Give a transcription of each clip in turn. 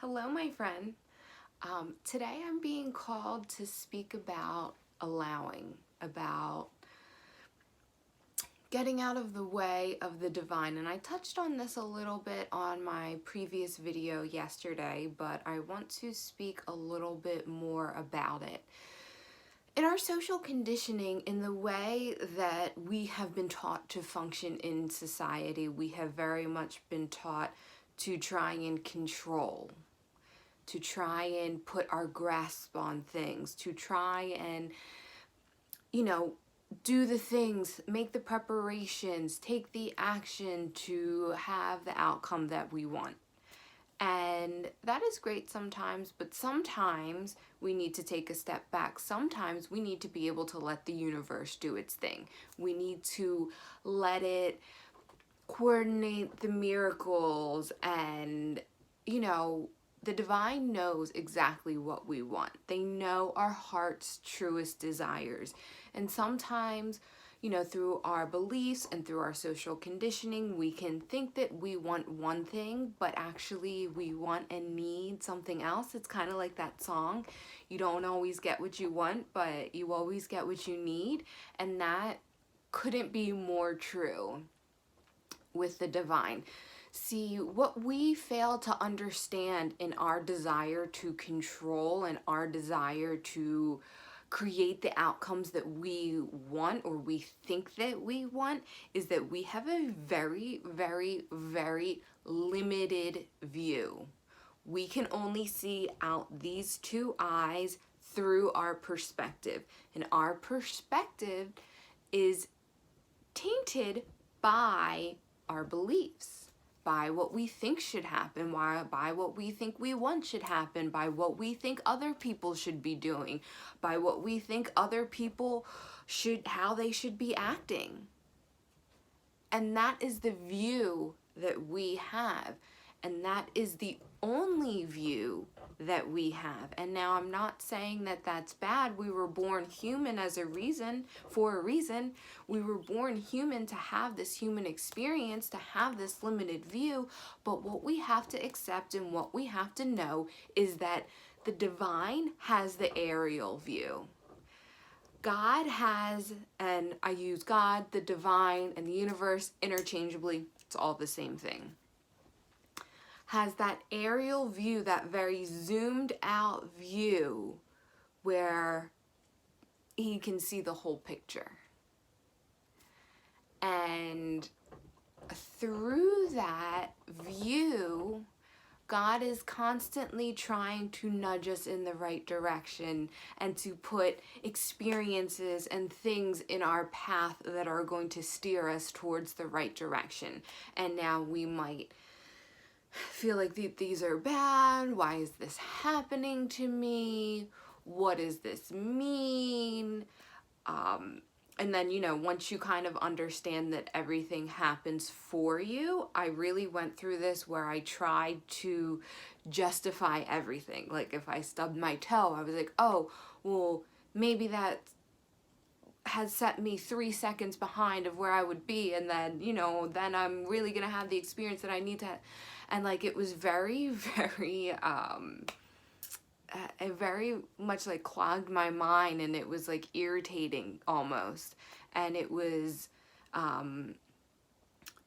Hello, my friend. Today I'm being called to speak about allowing, about getting out of the way of the divine. And I touched on this a little bit on my previous video yesterday, but I want to speak a little bit more about it. In our social conditioning, in the way that we have been taught to function in society, we have very much been taught to try and control, to try and put our grasp on things, to try and, do the things, make the preparations, take the action to have the outcome that we want. And that is great sometimes, but sometimes we need to take a step back. Sometimes we need to be able to let the universe do its thing. We need to let it coordinate the miracles and, the divine knows exactly what we want. They know our heart's truest desires. And sometimes, through our beliefs and through our social conditioning, we can think that we want one thing, but actually we want and need something else. It's kind of like that song, you don't always get what you want, but you always get what you need. And that couldn't be more true with the divine. See, what we fail to understand in our desire to control and our desire to create the outcomes that we want or we think that we want is that we have a very, very, very limited view. We can only see out these two eyes through our perspective, and our perspective is tainted by our beliefs, by what we think should happen, by what we think we want should happen, by what we think other people should be doing, by what we think other people how they should be acting. And that is the view that we have. And that is the only view that we have. And now I'm not saying that that's bad. We were born human for a reason. We were born human to have this human experience, to have this limited view. But what we have to accept and what we have to know is that the divine has the aerial view. God has, and I use God, the divine, and the universe interchangeably. It's all the same thing. Has that aerial view, that very zoomed out view where he can see the whole picture. And through that view, God is constantly trying to nudge us in the right direction and to put experiences and things in our path that are going to steer us towards the right direction. And now we might feel like these are bad. Why is this happening to me? What does this mean? And then, once you kind of understand that everything happens for you, I really went through this where I tried to justify everything. Like if I stubbed my toe, I was like, oh, well, maybe that has set me 3 seconds behind of where I would be. And then, then I'm really going to have the experience that I need to. And like, it was very, very, it very much like clogged my mind, and it was like irritating almost, and it was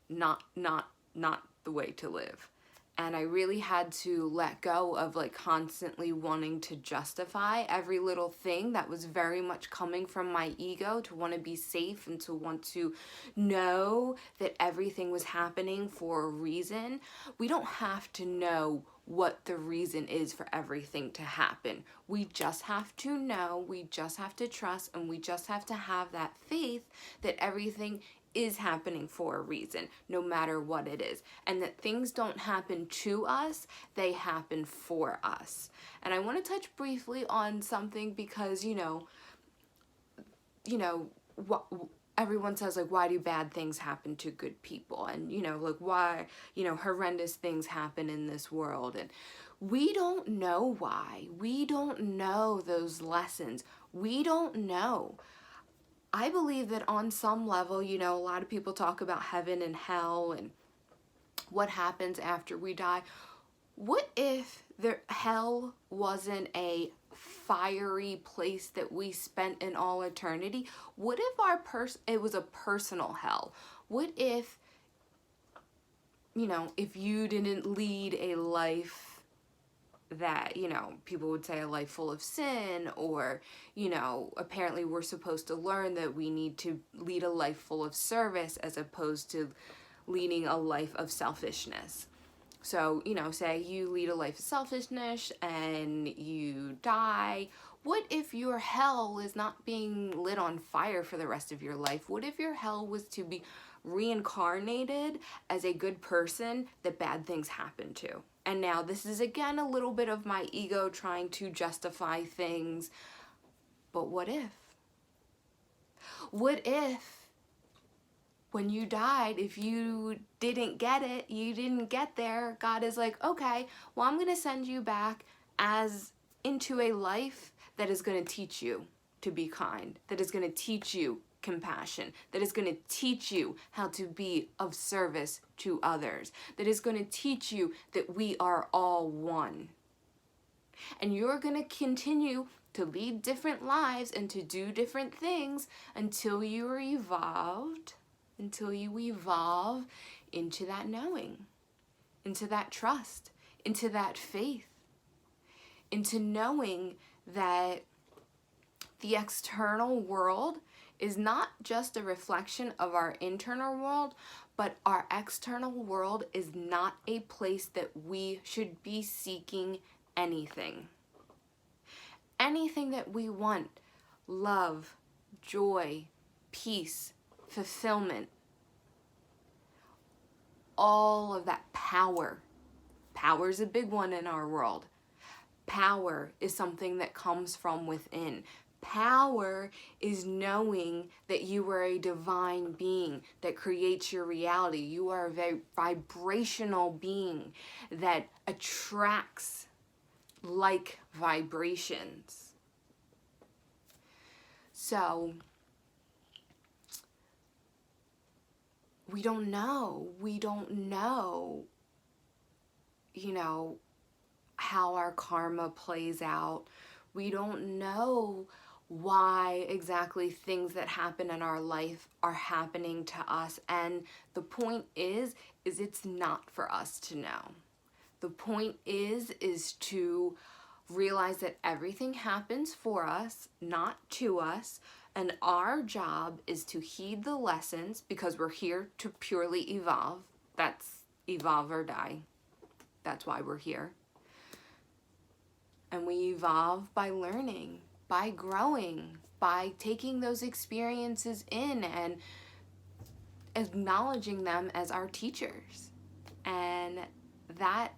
not the way to live. And I really had to let go of like constantly wanting to justify every little thing that was very much coming from my ego, to want to be safe and to want to know that everything was happening for a reason. We don't have to know what the reason is for everything to happen. We just have to know, we just have to trust, and we just have to have that faith that everything is happening for a reason, no matter what it is. And that things don't happen to us, they happen for us. And I want to touch briefly on something because, what everyone says, like, why do bad things happen to good people? And, like, why, horrendous things happen in this world. And we don't know why. We don't know those lessons. We don't know. I believe that on some level, a lot of people talk about heaven and hell and what happens after we die. What if the hell wasn't a fiery place that we spent in all eternity? What if it was a personal hell? What if, if you didn't lead a life that, people would say a life full of sin, or, apparently we're supposed to learn that we need to lead a life full of service as opposed to leading a life of selfishness. So, say you lead a life of selfishness and you die. What if your hell is not being lit on fire for the rest of your life? What if your hell was to be reincarnated as a good person that bad things happen to? And now this is again a little bit of my ego trying to justify things. But what if? What if when you died, if you didn't get it, you didn't get there, God is like, okay, well, I'm going to send you back as into a life that is going to teach you to be kind, that is going to teach you compassion, that is going to teach you how to be of service to others, that is going to teach you that we are all one. And you're going to continue to lead different lives and to do different things until you are evolved, until you evolve into that knowing, into that trust, into that faith, into knowing that the external world is not just a reflection of our internal world, but our external world is not a place that we should be seeking anything. Anything that we want, love, joy, peace, fulfillment, all of that power. Power is a big one in our world. Power is something that comes from within. Power is knowing that you are a divine being that creates your reality. You are a very vibrational being that attracts like vibrations. So, we don't know, how our karma plays out. We don't know why exactly things that happen in our life are happening to us. And the point is it's not for us to know. The point is to realize that everything happens for us, not to us. And our job is to heed the lessons because we're here to purely evolve. That's evolve or die. That's why we're here. And we evolve by learning, by growing, by taking those experiences in and acknowledging them as our teachers. And that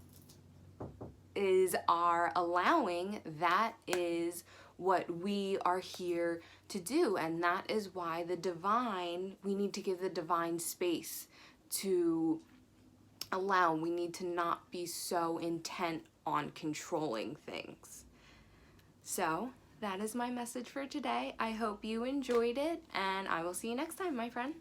is our allowing, that is what we are here to do. And that is why the divine, we need to give the divine space to allow. We need to not be so intent on controlling things. So that is my message for today. I hope you enjoyed it, and I will see you next time, my friend.